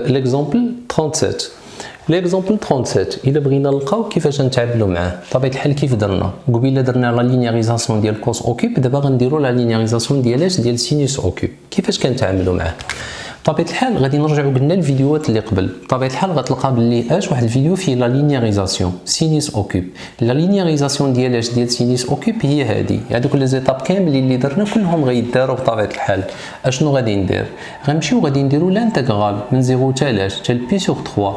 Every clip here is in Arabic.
l'exemple 37. l'exemple 37 الا بغينا نلقاو كيفاش نتعاملوا معاه بطبيعه الحال كيف درنا قبيله درنا لا لينياريزاسيون ديال كوس اوكوب دابا غنديروا لا لينياريزاسيون ديال سينوس اوكوب كيفاش كنتعاملوا معاه بطبيعه الحال غادي نرجعوا قلنا الفيديوهات اللي قبل بطبيعه الحال غتلقى باللي واحد الفيديو فيه لا لينياريزاسيون سينوس اوكوب لا لينياريزاسيون ديال سينوس اوكوب هي هذه هذوك لي زيتاب كاملين اللي درنا كلهم غيداروا بطبيعه الحال اشنو غادي ندير غنمشيو غادي نديروا لانتيغرال من 0 حتى بي سور 3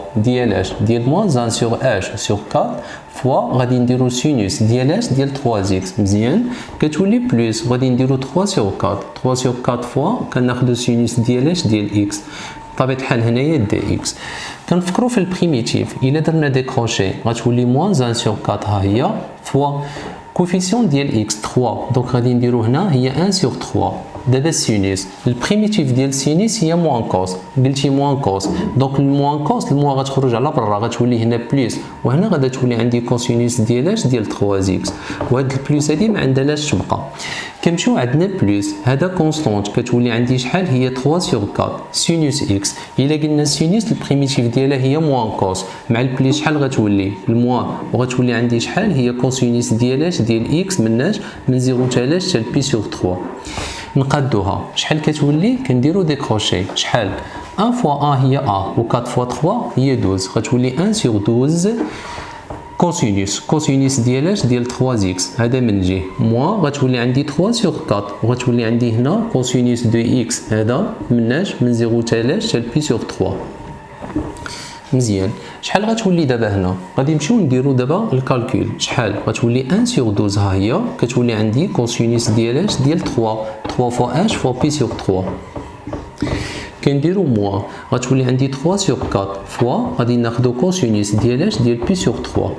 ديال موان 1 سور سور 4 فوا غادي نديرو سينوس ديال 3 اكس مزيان كتولي بلس غادي نديرو 3 سور 4 3 سور 4 فوا كناخذوا سينوس ديال اكس بطبيعه الحال هنايا دي اكس كنفكروا في البريميتيف الا درنا ديكروشي غتولي موان 1 سور 4 ها هي فوا كوفيسيون ديال اكس 3 دونك غادي نديرو هنا هي 1 سور 3 دابا السينوس البريميتيف ديال السينوس هي موان كوس قلتي موان كوس دونك الموان كوس الموا غتخرج على برا غتولي هنا بلس وهنا غادا تولي عندي كوسينوس ديال 3 اكس وهاد البلس هادي ما عندهاش تبقى كنمشيو عندنا بلس هذا كونستونت كتولي عندي شحال هي 3 سور 4 سينوس اكس الا قلنا السينوس البريميتيف ديالها هي موان كوس مع البلس شحال غتولي الموا وغتولي عندي شحال هي كوسينوس ديال اكس من 0 حتى بي سور 3 نقادوها شحال كتولي كنديرو ديكروشي شحال 1 فوا ا هي ا و 4 فوا 3 هي 12 غتولي 1 سور 12 كوسينوس ديال 3 اكس هذا من جهه موا غتولي عندي 3 سور 4 وغتولي عندي هنا كوسينوس 2 اكس هذا من 0 حتى بي سور 3 مزيان شحال غتولي دابا هنا غادي نمشيو نديرو دابا الكالكول شحال غتولي 1 سور 12 ها هي كتولي عندي كوسينوس ديال 3 فوا فوا بي سور 3 كنديرو موا غتولي عندي 3 سور 4 فوا غادي ناخدو كوسينوس ديال بي سور 3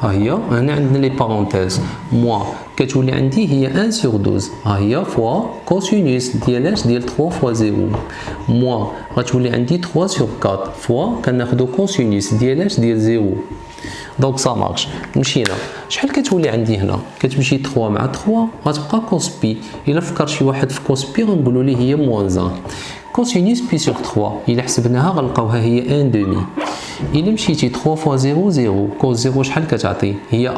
ها هي هنا عندنا لي بارونتيز موا كتولي عندي هي 1 سور 12 ها هي فوا كوسينوس ديال 3 فوا 0 موا غتولي عندي 3 سور 4 فوا كناخدو كوسينوس ديال 0 دونك سا مارش مشينا شحال كتولي عندي هنا كتمشي 3 مع 3 غتبقى كوس بي الا فكر شي واحد في كوس بي غنقولوا ليه هي موان 1 كوسينوس بي سور 3 الا حسبناها غنلقاوها هي 1 دومي الا مشيتي 3 فوا 0 0 كوس 0 شحال كتعطي هي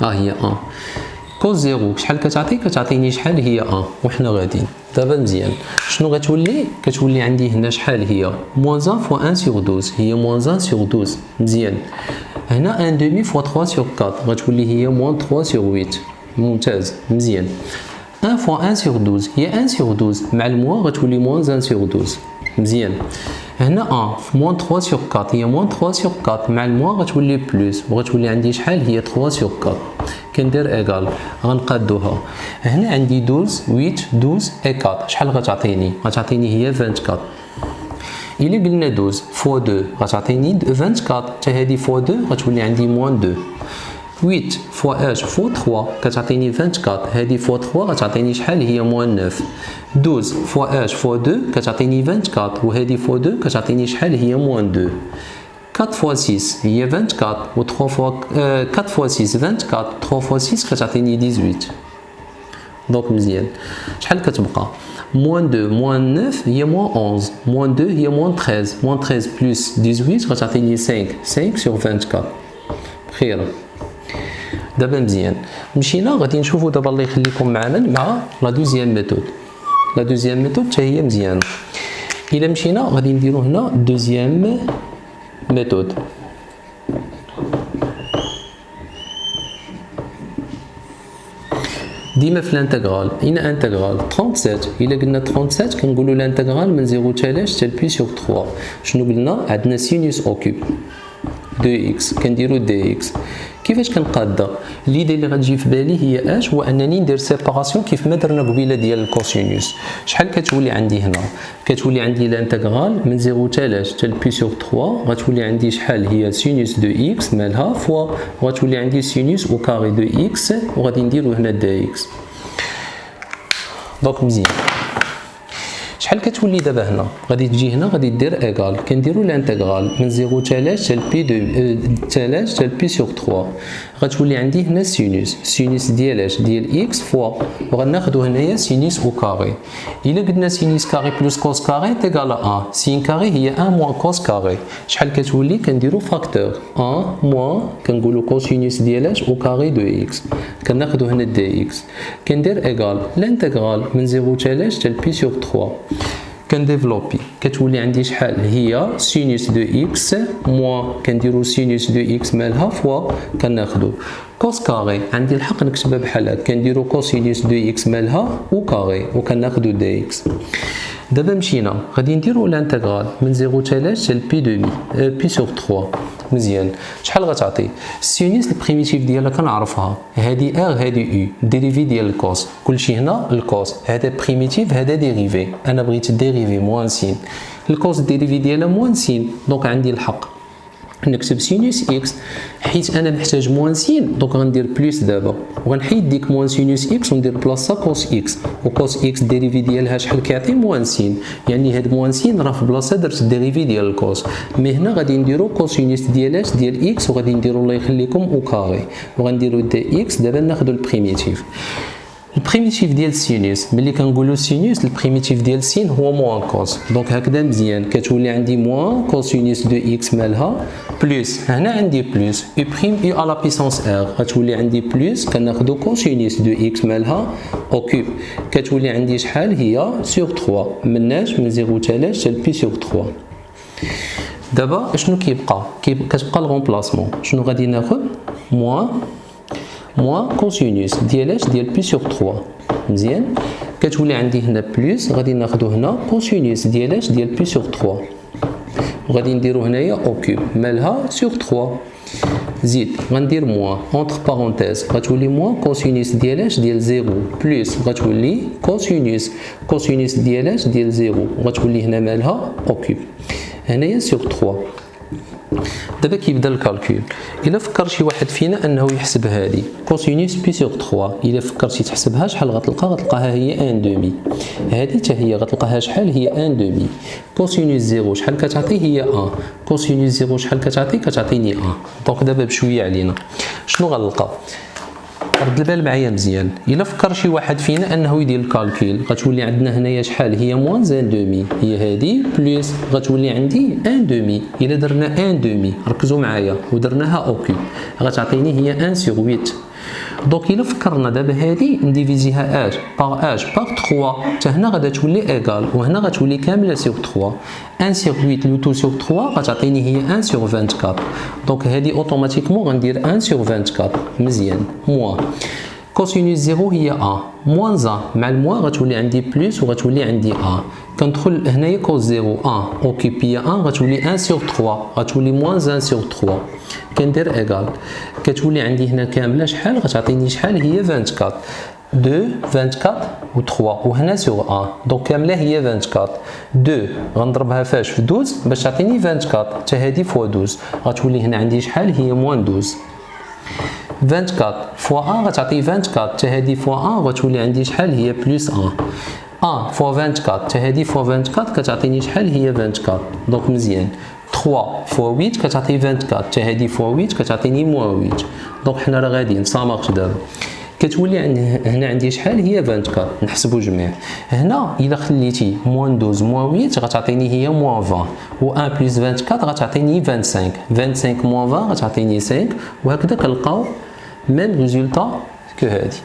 1 هي 1 كوس 0 شحال كتعطيني شحال هي 1 وحنا غاديين دابا مزيان شنو كتولي عندي هنا شحال هي موان 1 فوا 1 سور 12 هي موان 1 سور 12 مزيان هنا 1 دومي فوا 3 سور 4 غتولي هي موان 3 سور 8 ممتاز مزيان 1 فوا 1 سور 12 هي 1 سور 12 مع الموا غتولي موان 1 سور 12 مزيان هنا 1 في موان 3 سور 4 هي موان 3 سور 4 مع الموا غتولي بلس وغتولي عندي شحال هي 3 سور 4 كندير ايغال غنقادوها هنا عندي 12 8 12 اي 4 شحال غتعطيني هي 24 الا قلنا 12 فوا 2 غتعطيني 24 حتى هذه فوا 2 غتولي عندي موان 2 8 فوا فوا 3 كتعطيني 24 هذه فوا 3 غتعطيني شحال هي موان 9 12 فوا فوا 2 كتعطيني 24 وهذه فوا 2 كتعطيني شحال هي موان 2 4 فوا 6 هي 24 و 3 فوا 4 فوا 6 24 3 فوا 6 كتعطيني 18 دونك مزيان شحال كتبقى موان 2 موان 9 هي موان 11 موان 2 هي موان 13 موان 13 بلس 18 غتعطيني 5 سور 24 بخير دابا مزيان مشينا غادي نشوفوا دابا الله يخليكم معنا مع لا دوزيام ميثود حتى هي مزيانه الا مشينا غادي نديرو هنا دوزيام ميثود ديما في الانتغرال انتغرال 37 الا قلنا 37 كنقولوا الانتغرال من 0 حتى بي سور 3 شنو قلنا عندنا سينوس اوكوب 2 اكس كنديروا دي اكس كيفاش كنقاده ليدي اللي غتجي في بالي هي هو انني ندير سيباراسيون كيف ما درنا قبيله ديال الكوسينوس شحال كتولي عندي هنا كتولي عندي لانتغرال من 0 حتى بي سور 3 غتولي عندي شحال هي سينوس 2 اكس مالها فوا غتولي عندي سينوس او كاري 2 اكس وغادي نديرو هنا دي اكس دونك مزيان شحال كتولي دابا هنا؟ غادي تجي هنا غادي دير ايغال، كنديرو لانتيغرال من 0 تالاش حتى بي تالاش حتى بي سور 3. غتولي عندي هنا سينوس، سينوس ديال ديال اكس فوا، وغناخدو هنايا سينوس او كاري. الا قلنا سينوس كاري بلس كوس كاري تيغال 1، سين كاري هي 1 موان كوس كاري. شحال كتولي؟ كنديرو فاكتور 1 موان كنقولو كوسينوس ديال او كاري دو اكس، كناخدو هنا دي اكس، كندير ايغال لانتيغرال من 0 تالاش حتى بي سور 3. كنديفلوبي كتولي عندي شحال؟ هي سينوس دو اكس موان كنديرو سينوس دو اكس مالها فوا كناخدو كوس كاري، عندي الحق نكتبها بحال هكا، كنديرو كوسينوس دو اكس مالها او كاري وكناخدو دي اكس. دابا مشينا غادي نديرو لانتيغرال من 0 تالاش حتى بي دومي بي سور 3. مزيان، شحال غتعطي؟ السينوس البريميتيف ديالها كنعرفها، هادي ار هادي او، ديريفي ديال الكوس، كلشي هنا الكوس، هذا بريميتيف هذا ديريفي، انا بغيت ديريفي موان سين، الكوس ديريفي ديالها موان سين، دونك عندي الحق نكتب سينوس اكس، حيت انا محتاج موان سين دونك غندير بلس دابا، وغنحيد ديك موان سينوس اكس وندير بلاصه كوس اكس، وكوس اكس ديريفي ديالها شحال كيعطي؟ موان سين، يعني هاد موان سين راه في بلاصه درت ديريفي ديال الكوس، مي هنا غادي نديرو كوسينوس ديالاش ديال اكس، وغادي نديرو الله يخليكم او كاري، وغنديرو دي اكس. دابا ناخدو البريميتيف، البريميتيف ديال السينوس ملي كنقولوا سينوس البريميتيف ديال سين هو موان كوس، دونك هكذا مزيان كتولي عندي موان كوسينوس دو اكس مالها بلس، هنا عندي بلس او بريم او على بيسونس ار، غتولي عندي بلس كناخذوا كوسينوس دو اكس مالها او كوب، كتولي عندي شحال؟ هي سور 3، مناش من 0 تالاش حتى بي سور 3. دابا شنو كيبقى؟ كتبقى الغومبلاسمون، شنو غادي ناخذ؟ موان كوسينوس ديالاش ديال بي سور 3. مزيان، كتولي عندي هنا بلس، غادي ناخذو هنا كوسينوس ديالاش ديال بي سور 3، وغادي نديرو هنايا او كوب مالها سور 3. زيد غندير موان اونتر بارونتيز، غتولي موان كوسينوس ديالاش ديال 0 بلس غتولي كوسينوس ديالاش ديال 0، وغتولي هنا مالها او كوب هنايا سور 3. دابا كيبدا الكالكول، الا فكر شي واحد فينا انه يحسب هذه كوسينوس بي سور 3، الا فكرتي تحسبها شحال غتلقى؟ غتلقاها هي 1 دومي، هذه حتى هي غتلقاها شحال؟ هي 1 دومي. كوسينوس 0 شحال كتعطي؟ هي 1. كوسينوس 0 شحال كتعطي؟ كتعطيني 1. دونك دابا بشويه علينا شنو غنلقى؟ رد البال معايا مزيان، الا فكر شي واحد فينا انه يدير الكالكول غتولي عندنا هنايا شحال؟ هي موان 1 دومي، هي هذه بلس غتولي عندي 1 دومي، الا درنا 1 دومي ركزوا معايا ودرناها او كوب غتعطيني هي 1 سور 8. دونك الا فكرنا دابا هذه نديفيزيها باغ 3، حتى هنا غادا تولي ايغال، وهنا غتولي كامله سور 3، 1 سور 8 لو تو سور 3 غتعطيني هي 1 سور 24. دونك هذه اوتوماتيكمون غندير 1 سور 24. مزيان، موان كوسينوس 0 هي 1 موان 1 مع الموان غتولي عندي بلس وغتولي عندي 1. كندخل هنايا كوس 0 1 اوكيبي 1 غتولي 1 سور 3، غتولي موان 1 سور 3. كندير ايغال، كتولي عندي هنا كامله شحال؟ غتعطيني شحال؟ هي 24. 2 24 و 3 وهنا سور 1، دونك كامله هي 24. 2 غنضربها فاش؟ في 12 باش تعطيني 24، حتى هذه فوا 12 غتولي هنا عندي شحال؟ هي موان 12. 24 فوا 1 غتعطي 24، حتى هذه فوا 1 غتولي عندي شحال؟ هي بلس 1. 1 فوا 24 حتى هذه فوا 24 كتعطيني شحال؟ هي 24. دونك مزيان، 3 فوا 8 كتعطي 24، حتى هذه فوا 8 كتعطيني موان 8. دونك حنا راه غاديين سا مارش. دابا كتولي هنا عندي شحال؟ هي 24. نحسبوا جميع هنا، الا خليتي موان 12 موان 8 غتعطيني هي موان 20، و 1 بلس 24 غتعطيني 25. 25 موان 20 غتعطيني 5، وهكذا كنلقاو ميم ريزولطا كو هادي.